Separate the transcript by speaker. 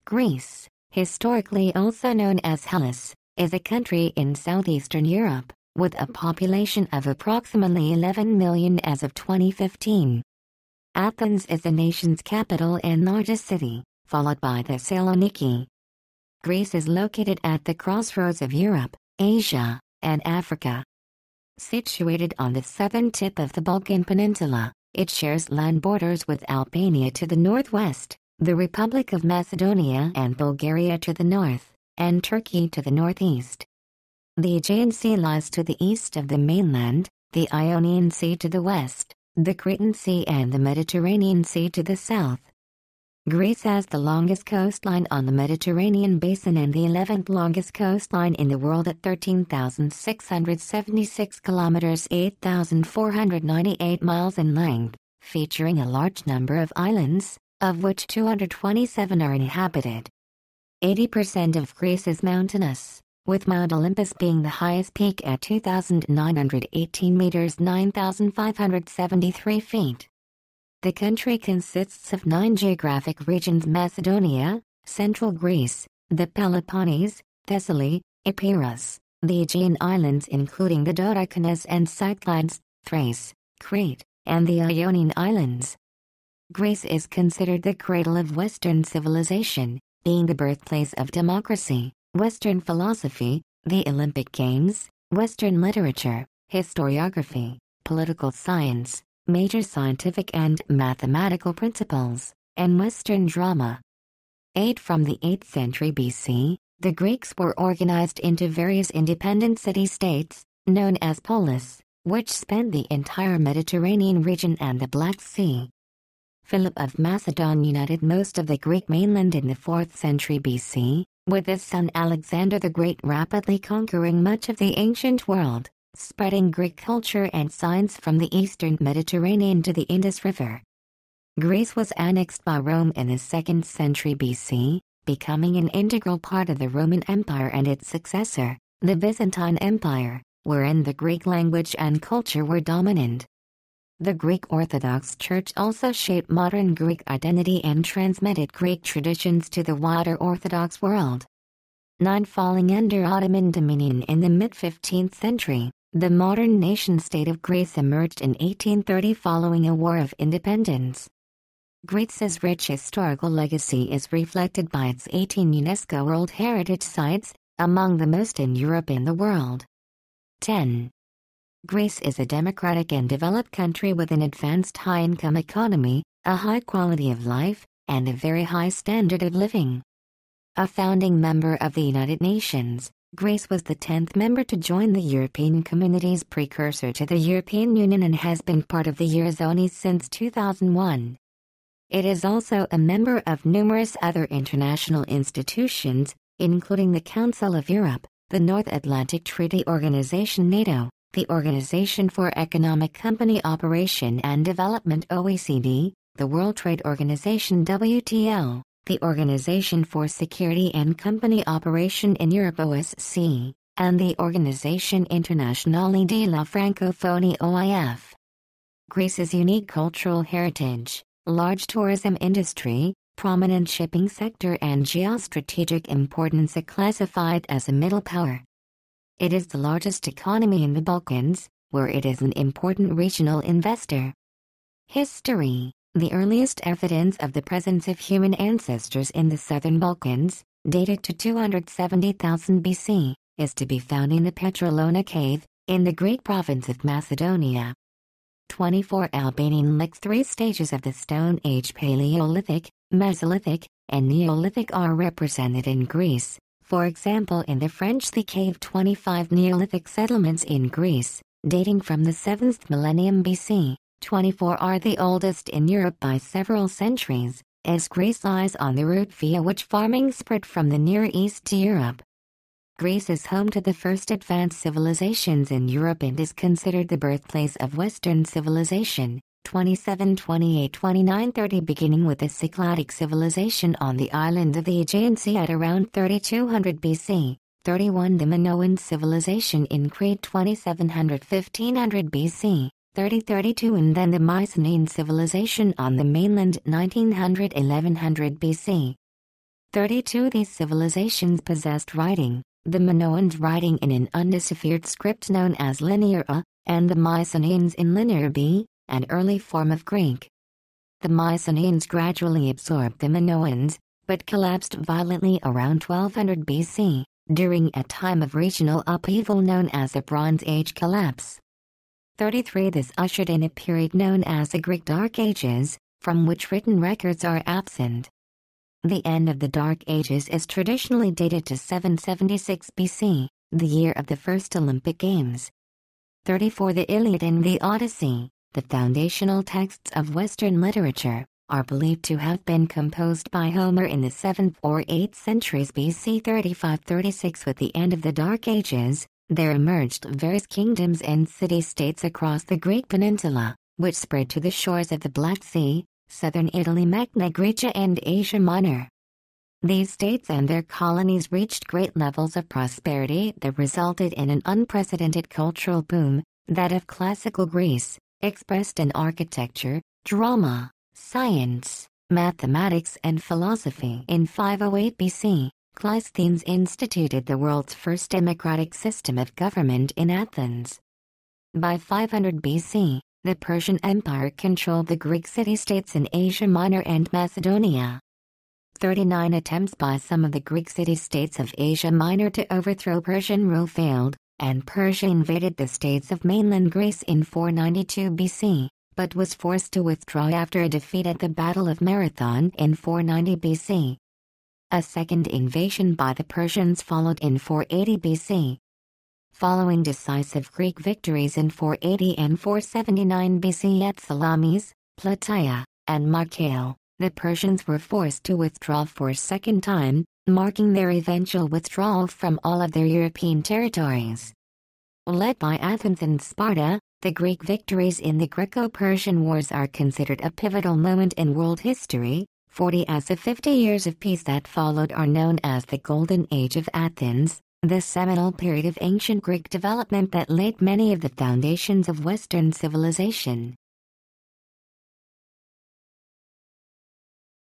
Speaker 1: Greece, historically also known as Hellas, is a country in southeastern Europe, with a population of approximately 11 million as of 2015. Athens is the nation's capital and largest city, followed by Thessaloniki. Greece is located at the crossroads of Europe, Asia, and Africa. Situated on the southern tip of the Balkan Peninsula, it shares land borders with Albania to the northwest, the Republic of Macedonia and Bulgaria to the north, and Turkey to the northeast. The Aegean Sea lies to the east of the mainland, the Ionian Sea to the west, the Cretan Sea and the Mediterranean Sea to the south. Greece has the longest coastline on the Mediterranean Basin and the 11th longest coastline in the world at 13,676 kilometers, 8,498 miles in length, featuring a large number of islands, of which 227 are inhabited. 80% of Greece is mountainous, with Mount Olympus being the highest peak at 2,918 meters, 9,573 feet. The country consists of 9 geographic regions: Macedonia, Central Greece, the Peloponnese, Thessaly, Epirus, the Aegean Islands including the Dodecanese and Cyclades, Thrace, Crete, and the Ionian Islands. Greece is considered the cradle of Western civilization, being the birthplace of democracy, Western philosophy, the Olympic Games, Western literature, historiography, political science, major scientific and mathematical principles, and Western drama. From the 8th century BC, the Greeks were organized into various independent city-states, known as polis, which spanned the entire Mediterranean region and the Black Sea. Philip of Macedon united most of the Greek mainland in the 4th century BC, with his son Alexander the Great rapidly conquering much of the ancient world, spreading Greek culture and science from the eastern Mediterranean to the Indus River. Greece was annexed by Rome in the 2nd century BC, becoming an integral part of the Roman Empire and its successor, the Byzantine Empire, wherein the Greek language and culture were dominant. The Greek Orthodox Church also shaped modern Greek identity and transmitted Greek traditions to the wider Orthodox world. Falling under Ottoman dominion in the mid-15th century, the modern nation-state of Greece emerged in 1830 following a war of independence. Greece's rich historical legacy is reflected by its 18 UNESCO World Heritage Sites, among the most in Europe and the world. 10. Greece is a democratic and developed country with an advanced high-income economy, a high quality of life, and a very high standard of living. A founding member of the United Nations, Greece was the 10th member to join the European Community's precursor to the European Union and has been part of the Eurozone since 2001. It is also a member of numerous other international institutions, including the Council of Europe, the North Atlantic Treaty Organization NATO, the Organization for Economic Company Operation and Development OECD, the World Trade Organization WTO, the Organization for Security and Company Operation in Europe OSCE, and the Organisation Internationale de la Francophonie OIF. Greece's unique cultural heritage, large tourism industry, prominent shipping sector and geostrategic importance are classified as a middle power. It is the largest economy in the Balkans, where it is an important regional investor. History. The earliest evidence of the presence of human ancestors in the southern Balkans, dated to 270,000 BC, is to be found in the Petrolona cave, in the Greek province of Macedonia. 24 Albanian licks. 3 stages of the Stone Age Paleolithic, Mesolithic, and Neolithic are represented in Greece. For example, in the French the cave 25 Neolithic settlements in Greece, dating from the 7th millennium BC, 24 are the oldest in Europe by several centuries, as Greece lies on the route via which farming spread from the Near East to Europe. Greece is home to the first advanced civilizations in Europe and is considered the birthplace of Western civilization, 27, 28, 29, 30, beginning with the Cycladic civilization on the island of the Aegean Sea at around 3200 BC, 31 the Minoan civilization in Crete 2700 1500 BC, 3032 and then the Mycenaean civilization on the mainland 1900 1100 BC. 32 These civilizations possessed writing, the Minoans writing in an undeciphered script known as Linear A, and the Mycenaeans in Linear B, an early form of Greek. The Mycenaeans gradually absorbed the Minoans, but collapsed violently around 1200 BC, during a time of regional upheaval known as the Bronze Age collapse. 33 This ushered in a period known as the Greek Dark Ages, from which written records are absent. The end of the Dark Ages is traditionally dated to 776 BC, the year of the first Olympic Games. 34 The Iliad and the Odyssey, the foundational texts of Western literature, are believed to have been composed by Homer in the 7th or 8th centuries BC. 35-36 With the end of the Dark Ages, there emerged various kingdoms and city-states across the Greek peninsula, which spread to the shores of the Black Sea, southern Italy, Magna Graecia and Asia Minor. These states and their colonies reached great levels of prosperity that resulted in an unprecedented cultural boom, that of classical Greece, expressed in architecture, drama, science, mathematics and philosophy. In 508 BC, Cleisthenes instituted the world's first democratic system of government in Athens. By 500 BC, the Persian Empire controlled the Greek city-states in Asia Minor and Macedonia. 39 Attempts by some of the Greek city-states of Asia Minor to overthrow Persian rule failed, and Persia invaded the states of mainland Greece in 492 BC, but was forced to withdraw after a defeat at the Battle of Marathon in 490 BC. A second invasion by the Persians followed in 480 BC. Following decisive Greek victories in 480 and 479 BC at Salamis, Plataea, and Markale, the Persians were forced to withdraw for a second time, marking their eventual withdrawal from all of their European territories. Led by Athens and Sparta, the Greek victories in the Greco-Persian Wars are considered a pivotal moment in world history. 40 As the 50 years of peace that followed are known as the Golden Age of Athens, the seminal period of ancient Greek development that laid many of the foundations of Western civilization.